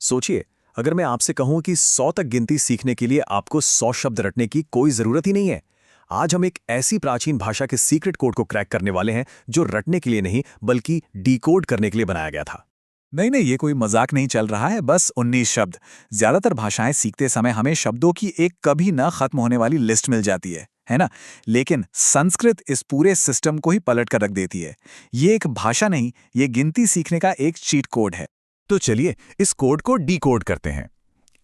सोचिए, अगर मैं आपसे कहूं कि 100 तक गिनती सीखने के लिए आपको 100 शब्द रटने की कोई जरूरत ही नहीं है। आज हम एक ऐसी प्राचीन भाषा के सीक्रेट कोड को क्रैक करने वाले हैं जो रटने के लिए नहीं बल्कि डिकोड करने के लिए बनाया गया था। नहीं नहीं, ये कोई मजाक नहीं चल रहा है। बस 19 शब्द। ज्यादातर भाषाएं सीखते समय हमें शब्दों की एक कभी न खत्म होने वाली लिस्ट मिल जाती है ना। लेकिन संस्कृत इस पूरे सिस्टम को ही पलट कर रख देती है। ये एक भाषा नहीं, ये गिनती सीखने का एक चीट कोड है। तो चलिए इस कोड को डीकोड करते हैं।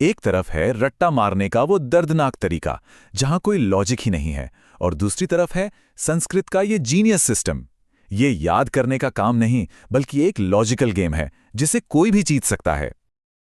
एक तरफ है रट्टा मारने का वो दर्दनाक तरीका जहां कोई लॉजिक ही नहीं है, और दूसरी तरफ है संस्कृत का ये जीनियस सिस्टम। ये याद करने का काम नहीं बल्कि एक लॉजिकल गेम है जिसे कोई भी जीत सकता है।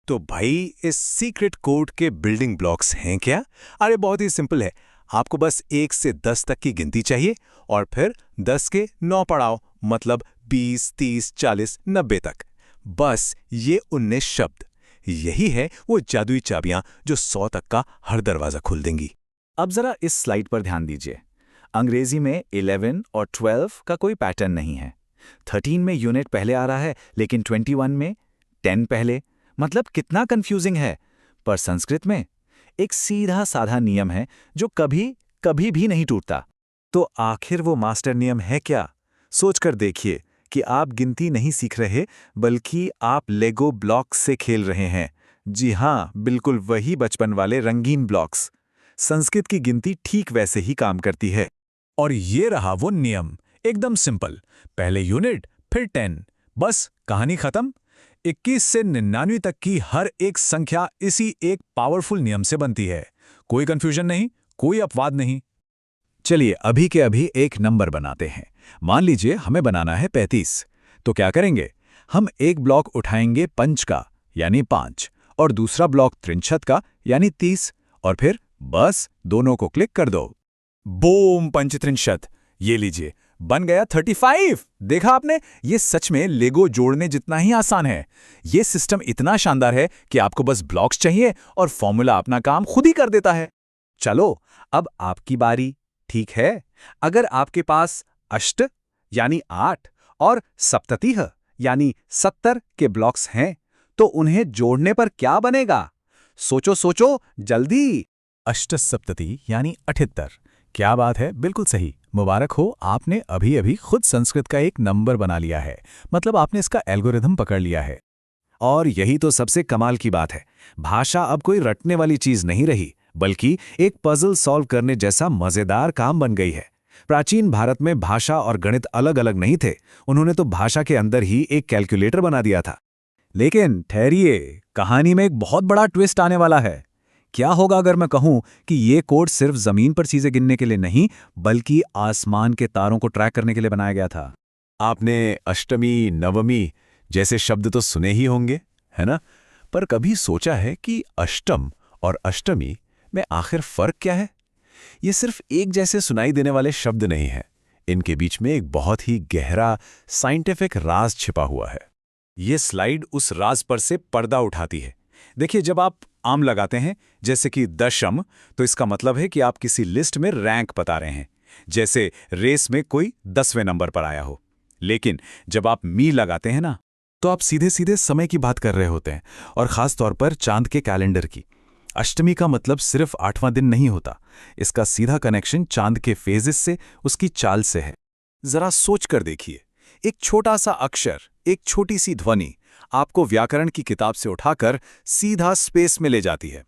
तो भाई इस सीक्रेट कोड के बिल्डिंग ब्लॉक्स हैं क्या? अरे बहुत ही सिंपल है। आपको बस 1 से 10 तक की गिनती चाहिए और फिर 10 के 9 पढ़ाओ, मतलब 20, 30, 40, 90 तक। बस ये 19 शब्द, यही है वो जादुई चाबियां जो 100 तक का हर दरवाजा खोल देंगी। अब जरा इस स्लाइड पर ध्यान दीजिए। अंग्रेजी में 11 और 12 का कोई पैटर्न नहीं है। 13 में यूनिट पहले आ रहा है, लेकिन 21 में 10 पहले। मतलब कितना कंफ्यूजिंग है। पर संस्कृत में एक सीधा साधा नियम है जो कभी कभी भी नहीं टूटता। तो आखिर वो मास्टर नियम है क्या? सोचकर देखिए कि आप गिनती नहीं सीख रहे बल्कि आप लेगो ब्लॉक्स से खेल रहे हैं। जी हाँ, बिल्कुल वही बचपन वाले रंगीन ब्लॉक्स। संस्कृत की गिनती ठीक वैसे ही काम करती है। और ये रहा वो नियम, एकदम सिंपल। पहले यूनिट फिर 10, बस कहानी खत्म। 21 से 99 तक की हर एक संख्या इसी एक पावरफुल नियम से बनती है। कोई कंफ्यूजन नहीं, कोई अपवाद नहीं। चलिए अभी के अभी एक नंबर बनाते हैं। मान लीजिए हमें बनाना है 35। तो क्या करेंगे? हम एक ब्लॉक उठाएंगे पंच का यानी 5 और दूसरा ब्लॉक त्रिंशत का यानी 30, और फिर बस दोनों को क्लिक कर दो। बूम, पंचत्रिंशत। ये लीजिए, बन गया 35। देखा आपने, ये सच में लेगो जोड़ने जितना ही आसान है। ये सिस्टम इतना शानदार है कि आपको बस ब्लॉक्स चाहिए और फॉर्मूला अपना काम खुद ही कर देता है। चलो अब आपकी बारी। ठीक है, अगर आपके पास अष्ट यानी 8 और सप्ततिः यानी 70 के ब्लॉक्स हैं तो उन्हें जोड़ने पर क्या बनेगा? सोचो सोचो जल्दी। अष्टसप्तति यानी 78। क्या बात है, बिल्कुल सही। मुबारक हो, आपने अभी अभी खुद संस्कृत का एक नंबर बना लिया है। मतलब आपने इसका एल्गोरिथम पकड़ लिया है। और यही तो सबसे कमाल की बात है। भाषा अब कोई रटने वाली चीज नहीं रही, बल्कि एक पजल सॉल्व करने जैसा मजेदार काम बन गई है। प्राचीन भारत में भाषा और गणित अलग अलग नहीं थे। उन्होंने तो भाषा के अंदर ही एक कैलकुलेटर बना दिया था। लेकिन ठहरिए, कहानी में एक बहुत बड़ा ट्विस्ट आने वाला है। क्या होगा अगर मैं कहूं कि ये कोड सिर्फ जमीन पर चीजें गिनने के लिए नहीं बल्कि आसमान के तारों को ट्रैक करने के लिए बनाया गया था? आपने अष्टमी, नवमी जैसे शब्द तो सुने ही होंगे, है ना? पर कभी सोचा है कि अष्टम और अष्टमी में आखिर फर्क क्या है? ये सिर्फ एक जैसे सुनाई देने वाले शब्द नहीं है। इनके बीच में एक बहुत ही गहरा साइंटिफिक राज छिपा हुआ है। ये स्लाइड उस राज पर से पर्दा उठाती है। देखिए, जब आप आम लगाते हैं जैसे कि दशम, तो इसका मतलब है कि आप किसी लिस्ट में रैंक बता रहे हैं, जैसे रेस में कोई 10वें नंबर पर आया हो। लेकिन जब आप मी लगाते हैं ना, तो आप सीधे सीधे समय की बात कर रहे होते हैं, और खास तौर पर चांद के कैलेंडर की। अष्टमी का मतलब सिर्फ 8वां दिन नहीं होता। इसका सीधा कनेक्शन चांद के फेजेस से, उसकी चाल से है। जरा सोच कर देखिए, एक छोटा सा अक्षर, एक छोटी सी ध्वनि आपको व्याकरण की किताब से उठाकर सीधा स्पेस में ले जाती है।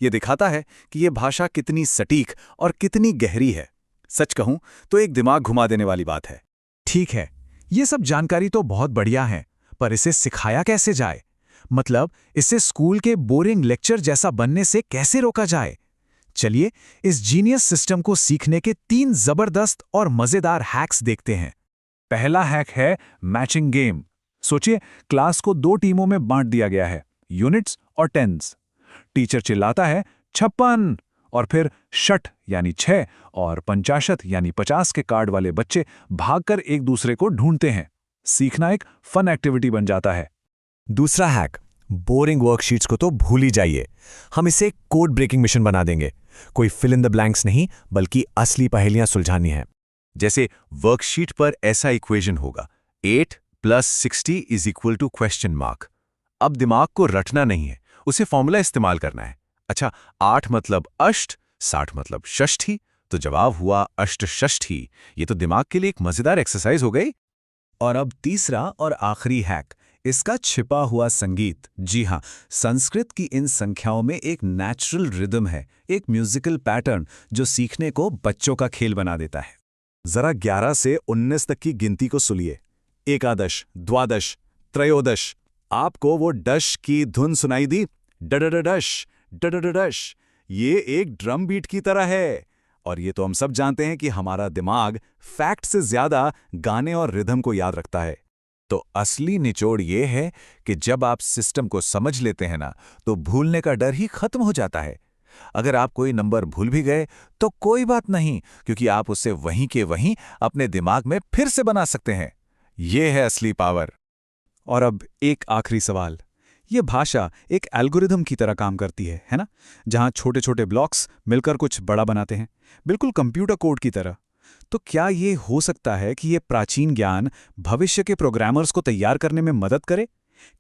यह दिखाता है कि यह भाषा कितनी सटीक और कितनी गहरी है। सच कहूं तो एक दिमाग घुमा देने वाली बात है। ठीक है, ये सब जानकारी तो बहुत बढ़िया है, पर इसे सिखाया कैसे जाए? मतलब इसे स्कूल के बोरिंग लेक्चर जैसा बनने से कैसे रोका जाए? चलिए इस जीनियस सिस्टम को सीखने के 3 जबरदस्त और मजेदार हैक्स देखते हैं। पहला हैक है मैचिंग गेम। सोचिए, क्लास को 2 टीमों में बांट दिया गया है, यूनिट्स और टेंस। टीचर चिल्लाता है 56, और फिर 60 यानी 6 और 50 यानी 50 के कार्ड वाले बच्चे भागकर एक दूसरे को ढूंढते हैं। सीखना एक फन एक्टिविटी बन जाता है। दूसरा हैक, बोरिंग वर्कशीट्स को तो भूल ही जाइए। हम इसे कोड ब्रेकिंग मिशन बना देंगे। कोई फिल इन द ब्लैंक्स नहीं, बल्कि असली पहेलियां सुलझानी है। जैसे वर्कशीट पर ऐसा इक्वेशन होगा, 8 + 60 = ? अब दिमाग को रटना नहीं है, उसे फॉर्मूला इस्तेमाल करना है। अच्छा, 8 मतलब अष्ट, 60 मतलब षष्ठी, तो जवाब हुआ अष्टषष्ठी। ये तो दिमाग के लिए एक मजेदार एक्सरसाइज हो गई। और अब तीसरा और आखिरी हैक, इसका छिपा हुआ संगीत। जी हाँ, संस्कृत की इन संख्याओं में एक नेचुरल रिदम है, एक म्यूजिकल पैटर्न जो सीखने को बच्चों का खेल बना देता है। जरा 11 से 19 तक की गिनती को सुनिए। एकादश, द्वादश, त्रयोदश। आपको वो डश की धुन सुनाई दी? डडडडश, डडडडश। ये एक ड्रम बीट की तरह है। और ये तो हम सब जानते हैं कि हमारा दिमाग फैक्ट से ज्यादा गाने और रिदम को याद रखता है। तो असली निचोड़ ये है कि जब आप सिस्टम को समझ लेते हैं ना, तो भूलने का डर ही खत्म हो जाता है। अगर आप कोई नंबर भूल भी गए तो कोई बात नहीं, क्योंकि आप उसे वहीं के वहीं अपने दिमाग में फिर से बना सकते हैं। यह है असली पावर। और अब एक आखिरी सवाल। ये भाषा एक एल्गोरिदम की तरह काम करती है ना? जहां छोटे छोटे ब्लॉक्स मिलकर कुछ बड़ा बनाते हैं, बिल्कुल कंप्यूटर कोड की तरह। तो क्या ये हो सकता है कि ये प्राचीन ज्ञान भविष्य के प्रोग्रामर्स को तैयार करने में मदद करे?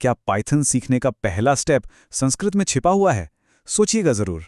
क्या पाइथन सीखने का पहला स्टेप संस्कृत में छिपा हुआ है? सोचिएगा जरूर।